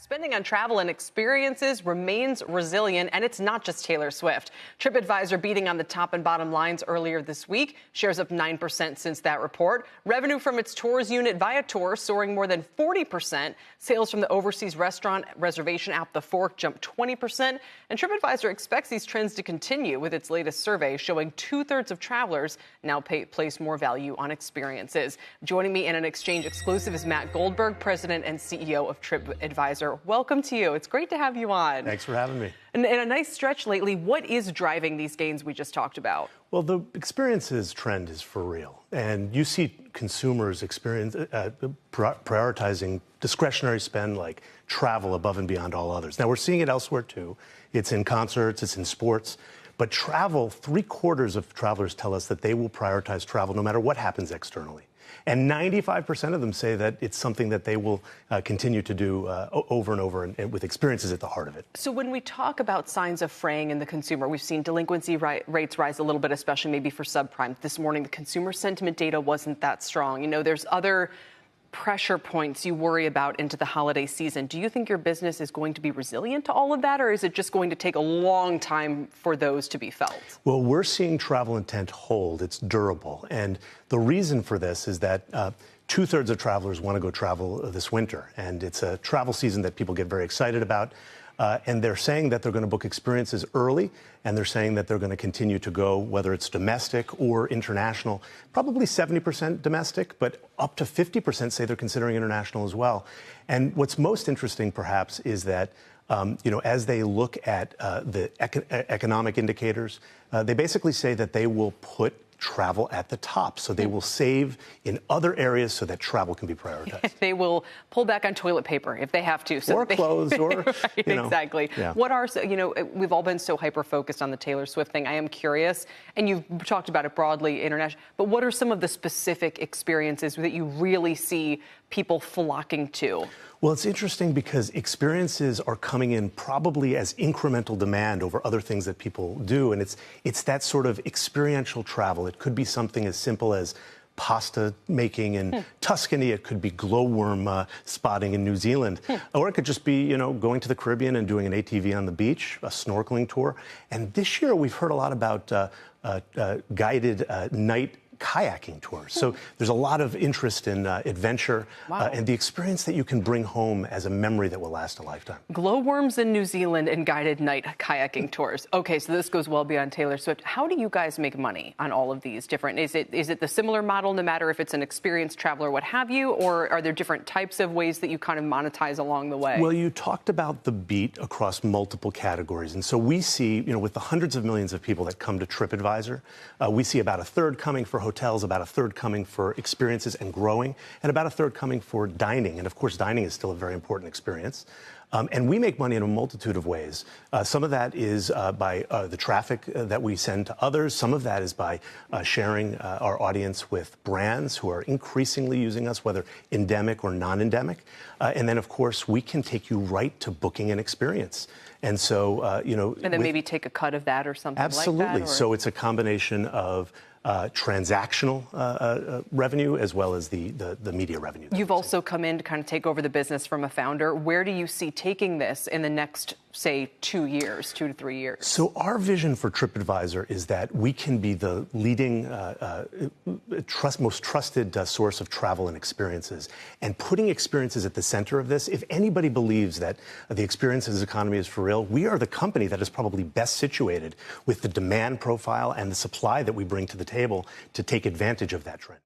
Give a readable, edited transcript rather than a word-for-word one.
Spending on travel and experiences remains resilient, and it's not just Taylor Swift. Tripadvisor beating on the top and bottom lines earlier this week. Shares up 9% since that report. Revenue from its tours unit Viator soaring more than 40%. Sales from the overseas restaurant reservation app The Fork jumped 20%. And Tripadvisor expects these trends to continue, with its latest survey showing 2/3 of travelers now place more value on experiences. Joining me in an exchange exclusive is Matt Goldberg, President and CEO of Tripadvisor. Welcome to you. It's great to have you on. Thanks for having me. In a nice stretch lately, what is driving these gains we just talked about? Well, the experiences trend is for real. And you see consumers prioritizing discretionary spend like travel above and beyond all others. Now, we're seeing it elsewhere, too. It's in concerts, it's in sports. But travel, 3/4 of travelers tell us that they will prioritize travel no matter what happens externally. And 95% of them say that it's something that they will continue to do over and over, and with experiences at the heart of it. So when we talk about signs of fraying in the consumer, we've seen delinquency rates rise a little bit, especially maybe for subprime. This morning, the consumer sentiment data wasn't that strong. You know, there's other pressure points you worry about into the holiday season. Do you think your business is going to be resilient to all of that, or is it just going to take a long time for those to be felt? Well, we're seeing travel intent hold. It's durable. And the reason for this is that 2/3 of travelers want to go travel this winter. And it's a travel season that people get very excited about. And they're saying that they're going to book experiences early, and they're saying that they're going to continue to go, whether it's domestic or international. Probably 70% domestic, but up to 50% say they're considering international as well. And what's most interesting, perhaps, is that as they look at the economic indicators, they basically say that they will put travel at the top. So they will save in other areas so that travel can be prioritized. They will pull back on toilet paper if they have to. Or clothes, or, right, exactly. Yeah. What are, we've all been so hyper-focused on the Taylor Swift thing. I am curious, and you've talked about it broadly, international, but what are some of the specific experiences that you really see people flocking to? Well, it's interesting because experiences are coming in probably as incremental demand over other things that people do. And it's that sort of experiential travel. It could be something as simple as pasta making in Tuscany. It could be glowworm spotting in New Zealand. Or it could just be, going to the Caribbean and doing an ATV on the beach, a snorkeling tour. And this year we've heard a lot about guided night kayaking tours. So there's a lot of interest in adventure and the experience that you can bring home as a memory that will last a lifetime. Glowworms in New Zealand and guided night kayaking tours. Okay, so this goes well beyond Taylor Swift. How do you guys make money on all of these different? Is it the similar model no matter if it's an experienced traveler, what have you, or are there different types of ways that you kind of monetize along the way? Well, you talked about the beat across multiple categories. And so we see, with the hundreds of millions of people that come to Tripadvisor, we see about 1/3 coming for hotels, about 1/3 coming for experiences and growing, and about 1/3 coming for dining. And of course, dining is still a very important experience. And we make money in a multitude of ways. Some of that is by the traffic that we send to others. Some of that is by sharing our audience with brands who are increasingly using us, whether endemic or non-endemic. And then, of course, we can take you right to booking an experience. And so, And then maybe take a cut of that or something like that? Absolutely. So it's a combination of transactional revenue as well as the media revenue. You've also come in to kind of take over the business from a founder. Where do you see taking this in the next, say, 2 years, 2 to 3 years? So our vision for Tripadvisor is that we can be the leading, most trusted source of travel and experiences. And putting experiences at the center of this, if anybody believes that the experiences economy is for real, we are the company that is probably best situated with the demand profile and the supply that we bring to the table to take advantage of that trend.